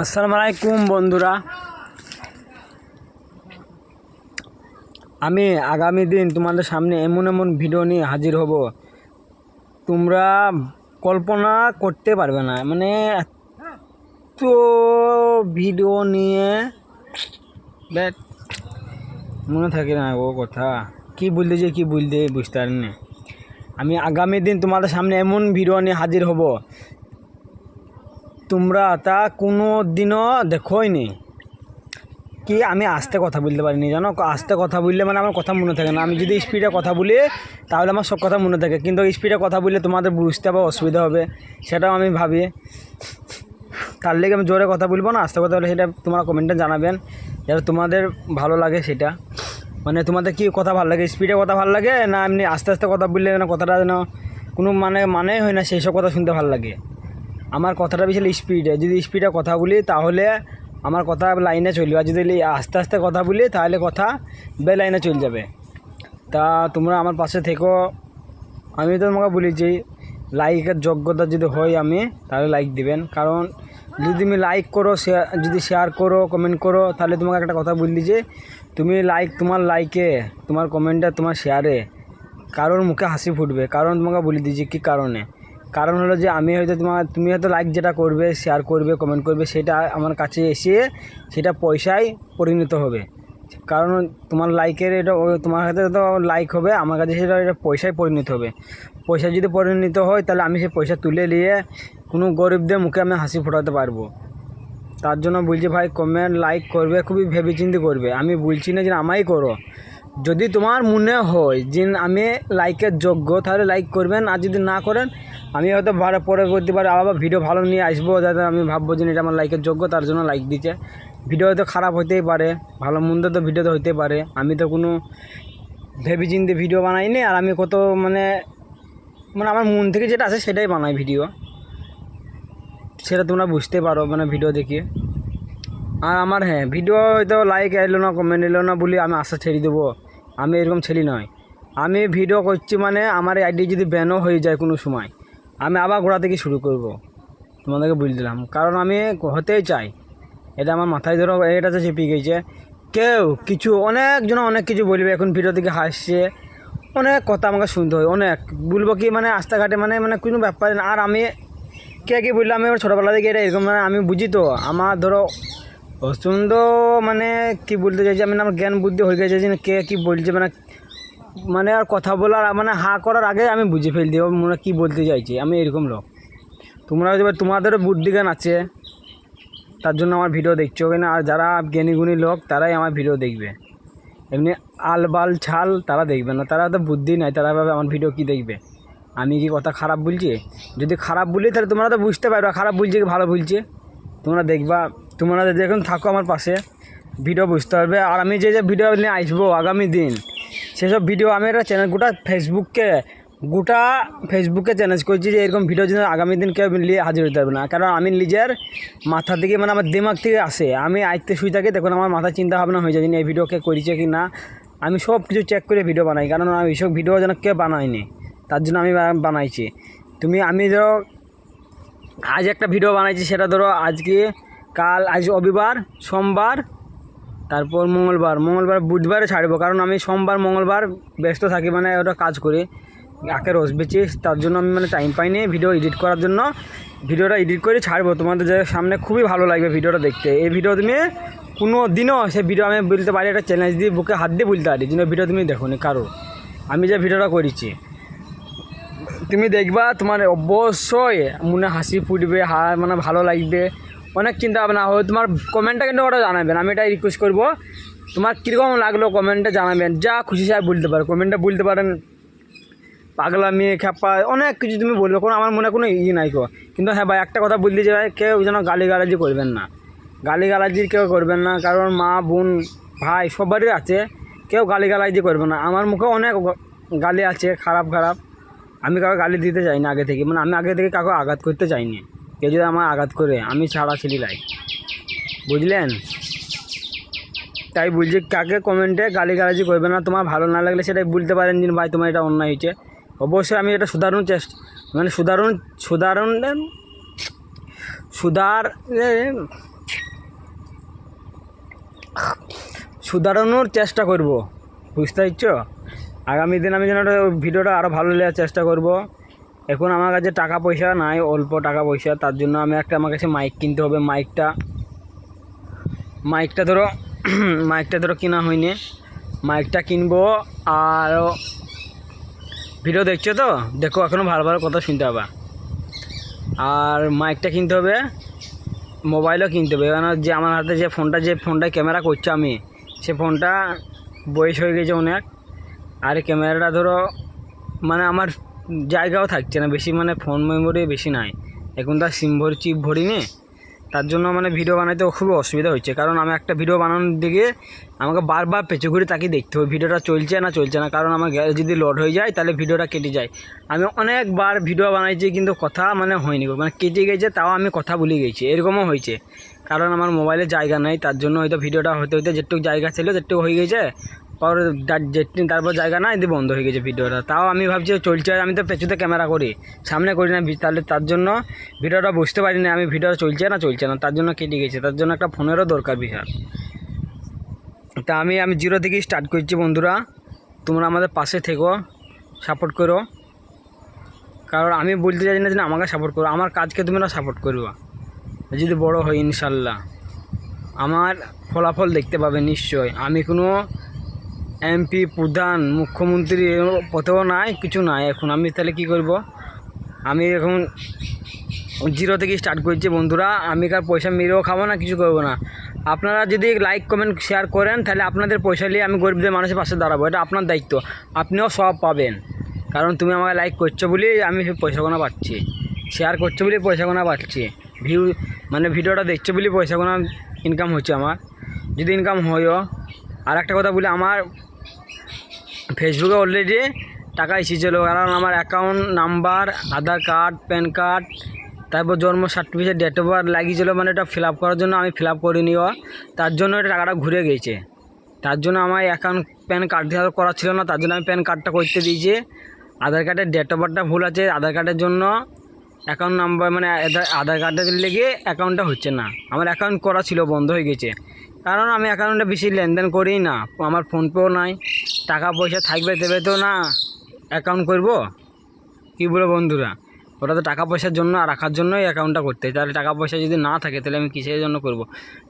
আসসালামু আলাইকুম বন্ধুরা, আমি আগামী দিন তোমাদের সামনে এমন এমন ভিডিও নিয়ে হাজির হব, তোমরা কল্পনা করতে পারবে না। মানে এত ভিডিও নিয়ে ব্যাট মনে থাকে না ও কথা, কি বলতে বুঝতে পারি না। আমি আগামী দিন তোমাদের সামনে এমন ভিডিও নিয়ে হাজির হব, তোমরা তা কোনো দিনও দেখোই নি। কি আমি আস্তে কথা বলতে পারিনি জানো, আস্তে কথা বললে মানে আমার কথা মনে থাকে না। আমি যদি স্পিডে কথা বলি তাহলে আমার সব কথা মনে থাকে, কিন্তু স্পিডে কথা বললে তোমাদের বুঝতে হবে, অসুবিধা হবে, সেটাও আমি ভাবি। তার লেগে আমি জোরে কথা বলবো না, আস্তে কথা বলে, সেটা তোমরা কমেন্টে জানাবেন যেটা তোমাদের ভালো লাগে। সেটা মানে তোমাদের কি কথা ভালো লাগে, স্পিডে কথা ভালো লাগে না এমনি আস্তে আস্তে কথা বললে যেন কথাটা যেন কোনো মানে হয় না, সেই সব কথা শুনতে ভালো লাগে। আমার কথাটা বেশি স্পিডে, যদি স্পিডে কথা বলি তাহলে আমার কথা লাইনে চলবে, আর যদি আস্তে আস্তে কথা বলি তাহলে কথা লাইনে চলে যাবে। তা তোমরা আমার পাশে থেকো। আমি তো তোমাকে বলেছি লাইকের যোগ্যতা যদি হয় আমি তাহলে লাইক দিবেন, কারণ যদি তুমি লাইক করো, যদি শেয়ার করো, কমেন্ট করো, তাহলে তোমাকে একটা কথা বললি যে তুমি তোমার লাইকে, তোমার কমেন্টে, তোমার শেয়ারে কারোর মুখে হাসি ফুটবে। কারণ তোমাকে বলে দিয়েছি কী কারণে। কারণ হলো যে আমি হয়তো তুমি হয়তো লাইক যেটা করবে, শেয়ার করবে, কমেন্ট করবে, সেটা আমার কাছে এসে সেটা পয়সায় পরিণত হবে। কারণ তোমার লাইকের এটা তোমার কাছে তো লাইক হবে, আমার কাছে সেটা এটা পয়সায় পরিণত হবে। পয়সা যদি পরিণত হয় তাহলে আমি সেই পয়সা তুলে নিয়ে কোনো গরিবদের মুখে আমি হাসি ফোটাতে পারবো। তার জন্য বলছি ভাই, কমেন্ট লাইক করবে, খুবই ভেবেচিন্তে করবে। আমি বলছি না যে আমাই করো, যদি তোমার মনে হয় যে আমি লাইকের যোগ্য তাহলে লাইক করবেন, আর যদি না করেন আমি হয়তো পরবর্তীবার আবার ভিডিও ভালো নিয়ে আসবো, যাতে আমি ভাববো যে এটা আমার লাইকের যোগ্য, তার জন্য লাইক দিচ্ছে। ভিডিও হয়তো খারাপ হতেই পারে, ভালো মন্দ তো ভিডিও তো হইতে পারে। আমি তো কোনো ভেবেচিন্তে ভিডিও বানাইনি, আর আমি কত মানে মানে আমার মন থেকে যেটা আসে সেটাই বানাই ভিডিও, সেটা তোমরা বুঝতে পারো মানে ভিডিও দেখে। আর আমার ভিডিও হয়তো লাইক এলো না, কমেন্ট এলো না বলি আমি আশা ছেড়ে দেবো, আমি এরকম ছেলে নয়। আমি ভিডিও করছি মানে আমার আইডি যদি ব্যানও হয়ে যায় কোনো সময়, আমি আবার গোড়া থেকে শুরু করব, তোমাদেরকে বলে দিলাম। কারণ আমি হতেই চাই, এটা আমার মাথায় ধরো এটা তো চেপে গেছে। কেউ কিছু অনেকজন অনেক কিছু বলবে, এখন ভিডিও থেকে হাসছে, অনেক কথা আমাকে শুনতে হয়, অনেক বলবো কি মানে রাস্তাঘাটে মানে মানে কোনো ব্যাপার না। আর আমি কে বললো, আমি ছোটোবেলা থেকে এটা এরকম মানে আমি বুঝি তো, আমার ধরো পছন্দ মানে কি বলতে চাইছি আমি, আমার জ্ঞান বুদ্ধি হয়ে গেছে যে কে কী বলছে, মানে মানে আর কথা বলার মানে করার আগে আমি বুঝে ফেল দিই মনে কী বলতে চাইছি। আমি এরকম লোক। তোমরা তোমাদেরও বুদ্ধি জ্ঞান আছে, তার জন্য আমার ভিডিও দেখছো কিনা। আর যারা জ্ঞানীগুণী লোক তারাই আমার ভিডিও দেখবে, এমনি আলবাল ছাল তারা দেখবে না, তারা তো বুদ্ধি নাই, তারা ভাবে আমার ভিডিও কী দেখবে, আমি কি কথা খারাপ বলছি। যদি খারাপ বলি তাহলে তোমরা তো বুঝতে পারবে খারাপ বলছি কি ভালো বলছি, তোমরা দেখবা। তোমরা দেখুন থাকো আমার পাশে, ভিডিও বুঝতে পারবে। আর আমি যে ভিডিও নিয়ে আসবো আগামী দিন, সেসব ভিডিও আমি একটা চ্যানেল গোটা ফেসবুকে চ্যালেঞ্জ করছি যে এরকম ভিডিও যদি আগামী দিন কেউ নিয়ে হাজির হতে পারবে না। কারণ আমি নিজের মাথা থেকে মানে আমার দিমাগ থেকে আসে, আমি আইতে শুই থাকি, দেখুন আমার মাথায় চিন্তা ভাবনা হয়ে যায় যে এই ভিডিও কে করেছে কি না। আমি সব কিছু চেক করে ভিডিও বানাই, কারণ আমি এইসব ভিডিও যেন কেউ বানায়নি, তার জন্য আমি বানাইছি। আমি ধরো আজ একটা ভিডিও বানাইছি, সেটা ধরো আজকে আজ রবিবার, সোমবার, তারপর মঙ্গলবার, বুধবারে ছাড়বো। কারণ আমি সোমবার মঙ্গলবার ব্যস্ত থাকি, মানে ওটা কাজ করি, রস বেচি, তার জন্য আমি মানে টাইম পাইনি ভিডিও এডিট করার জন্য। ভিডিওটা এডিট করে ছাড়বো তোমাদের সামনে, খুবই ভালো লাগবে ভিডিওটা দেখতে। এই ভিডিও তুমি কোনো দিনও সেই ভিডিও আমি বলতে পারি, একটা চ্যালেঞ্জ দিয়ে বুকে হাত দিয়ে বলতে পারি, যেন ভিডিও তুমি দেখো নি কারো, আমি যে ভিডিওটা করেছি তুমি দেখবা, তোমার অবশ্যই মনে হাসি ফুটবে, মানে ভালো লাগবে, অনেক চিন্তা ভাবনা হয়। তোমার কমেন্টটা কিন্তু ওটা জানাবেন, আমি এটাই রিকোয়েস্ট করবো, তোমার কীরকম লাগলো কমেন্টে জানাবেন। যা খুশি চাই বলতে পারো, কমেন্টে বলতে পারেন, পাগলামি খ্যাপা অনেক কিছু তুমি বলবে, কোনো আমার মনে কোনো নাই কো। কিন্তু হ্যাঁ ভাই, একটা কথা বলতে চাই, কেউ যেন গালিগালাজি করবেন না, গালিগালাজি কেউ করবেন না। কারণ মা বোন ভাই সবারই আছে, কেউ গালিগালাজি করবে না। আমার মুখে অনেক গালি আছে, খারাপ, আমি কাউকে গালি দিতে চাই না আগে থেকে, মানে আমি আগে থেকে কাউকে আঘাত করতে চাইনি। কেউ যদি আমার আঘাত করে আমি ছাড়া ছিলি লাই, বুঝলেন। তাই বলছি কাকে কমেন্টে গালিগালাজি করবে না, তোমার ভালো না লাগলে সেটাই বলতে পারেন যে ভাই তোমার এটা অন্যায় হয়েছে। অবশ্যই আমি এটা সুধার সুধারণের চেষ্টা করব, বুঝতে পারছো? আগামী দিন আমি যেন ভিডিওটা আরও ভালো নেওয়ার চেষ্টা করব। এখন আমার কাছে টাকা পয়সা নাই, অল্প টাকা পয়সা, তার জন্য আমার কাছে মাইক কিনতে হবে। মাইকটা ধরো মাইকটা ধরো কেনা হয়নি, মাইকটা কিনবো। আর ভিডিও দেখছো তো, দেখো এখনও ভালো ভালো কথা শুনতে হবে। আর মাইকটা কিনতে হবে, মোবাইলও কিনতে হবে, কারণ যে আমার হাতে যে ফোনটায় ক্যামেরা করছি আমি, সে ফোনটা বয়স হয়ে গেছে অনেক। আর ক্যামেরাটা ধরো মানে আমার জায়গাও থাকছে না বেশি, মানে ফোন মেমোরি বেশি নাই এখন, তার চিপ ভরিনি। তার জন্য মানে ভিডিও বানাইতে খুবই অসুবিধা হচ্ছে, কারণ আমি একটা ভিডিও বানানোর দিকে আমাকে বারবার পেছু ঘুরে তাকিয়ে দেখতে হবে ভিডিওটা চলছে না, কারণ আমার গ্যাস যদি লোড হয়ে যায় তাহলে ভিডিওটা কেটে যায়। আমি অনেকবার ভিডিও বানাইছি কিন্তু কথা মানে হয়নি, মানে কেটে গেছে, তাও আমি কথা ভুলে গেছি, এরকমও হয়েছে। কারণ আমার মোবাইলে জায়গা নেই, তার জন্য হয়তো ভিডিওটা হতে যেটুকু জায়গা ছিল যেটুকু হয়ে গেছে, পর তারপর জায়গা না দিয়ে বন্ধ হয়ে গেছে ভিডিওটা। তাও আমি ভাবছি চলছে, আমি তো পেছুতে ক্যামেরা করি, সামনে করি না, তাহলে তার জন্য ভিডিওটা বুঝতে পারি না আমি ভিডিওটা চলছে না, তার জন্য কেটে গেছে। তার জন্য একটা ফোনেরও দরকার বিশাল। তা আমি 0 থেকে স্টার্ট করছি বন্ধুরা, তোমরা আমাদের পাশে থেকো, সাপোর্ট করো। কারণ আমি বলতে চাই না যে আমাকে সাপোর্ট করো, আমার কাজকে তোমরা সাপোর্ট করবা। যদি বড় হয় ইনশাল্লাহ আমার ফলাফল দেখতে পাবে নিশ্চয়। আমি কোনো এমপি, প্রধান, মুখ্যমন্ত্রী পথেও নাই, কিছু নাই এখন। আমি তাহলে কি করব? আমি এখন 0 থেকে স্টার্ট করছি বন্ধুরা। আমি কার পয়সা মেরেও খাবো না, কিছু করবো না। আপনারা যদি লাইক কমেন্ট শেয়ার করেন তাহলে আপনাদের পয়সা নিয়ে আমি গরিবদের মানুষের পাশে দাঁড়াবো, এটা আপনার দায়িত্ব। আপনিও সব পাবেন, কারণ তুমি আমাকে লাইক করছো বলেই আমি পয়সাগোনা পাচ্ছি, শেয়ার করছো বলেই পয়সাগোনা পাচ্ছি, মানে ভিডিওটা দেখছো বলেই পয়সাগোনা ইনকাম হচ্ছে আমার। যদি ইনকাম হয়ও, আর একটা কথা বলি, আমার ফেসবুকে অলরেডি টাকা এসেছিলো, কারণ আমার অ্যাকাউন্ট নাম্বার, আধার কার্ড, প্যান কার্ড, তারপর জন্ম সার্টিফিকেট, ডেট অফ বার্থ লাগিয়েছিলো, মানে এটা ফিল আপ করার জন্য আমি ফিল আপ করিনিও, তার জন্য এটা টাকাটা ঘুরে গেছে। তার জন্য আমার অ্যাকাউন্ট প্যান কার্ড দিয়ে করা ছিল না, তার জন্য আমি প্যান কার্ডটা করতে দিয়েছি। আধার কার্ডের ডেট অফ বার্থটা ভুল আছে, আধার কার্ডের জন্য অ্যাকাউন্ট নাম্বার মানে আধার কার্ডটা লেগে অ্যাকাউন্টটা হচ্ছে না। আমার অ্যাকাউন্ট করা ছিল, বন্ধ হয়ে গেছে, কারণ আমি অ্যাকাউন্টে বেশি লেনদেন করি না, আমার ফোনপেও নাই, টাকা পয়সা থাকবে দেবে তো না অ্যাকাউন্ট করব, কী বলো বন্ধুরা? ওটা তো টাকা পয়সার জন্য আর রাখার জন্যই অ্যাকাউন্টটা করতে, তাহলে টাকা পয়সা যদি না থাকে তাহলে আমি কিসের জন্য করব?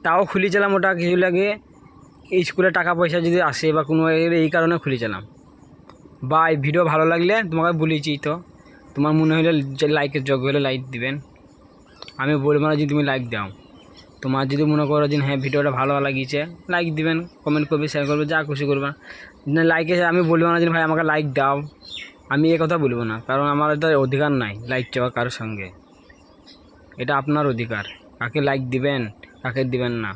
তাও খুলেছিলাম ওটা কিছু লাগে, স্কুলে টাকা পয়সা যদি আসে বা কোনো এই কারণে খুলেছিলাম। বা এই ভিডিও ভালো লাগলে তোমাকে বলেছি তো, তোমার মনে হলে যে লাইকের যোগ্য হলে লাইক দিবেন, আমি বলবো না যে তুমি লাইক দাও। তোমার যদি মনে করো যে হ্যাঁ ভিডিওটা ভালো লাগিয়েছে, লাইক দিবেন, কমেন্ট করবে, শেয়ার করবে, যা খুশি করবে। লাইকে আমি বলবো না যে ভাই আমাকে লাইক দাও, আমি এ কথা বলবো না, কারণ আমার এটা অধিকার নাই লাইক চাওয়া কারোর সঙ্গে, এটা আপনার অধিকার, কাকে লাইক দিবেন কাকে দিবেন না।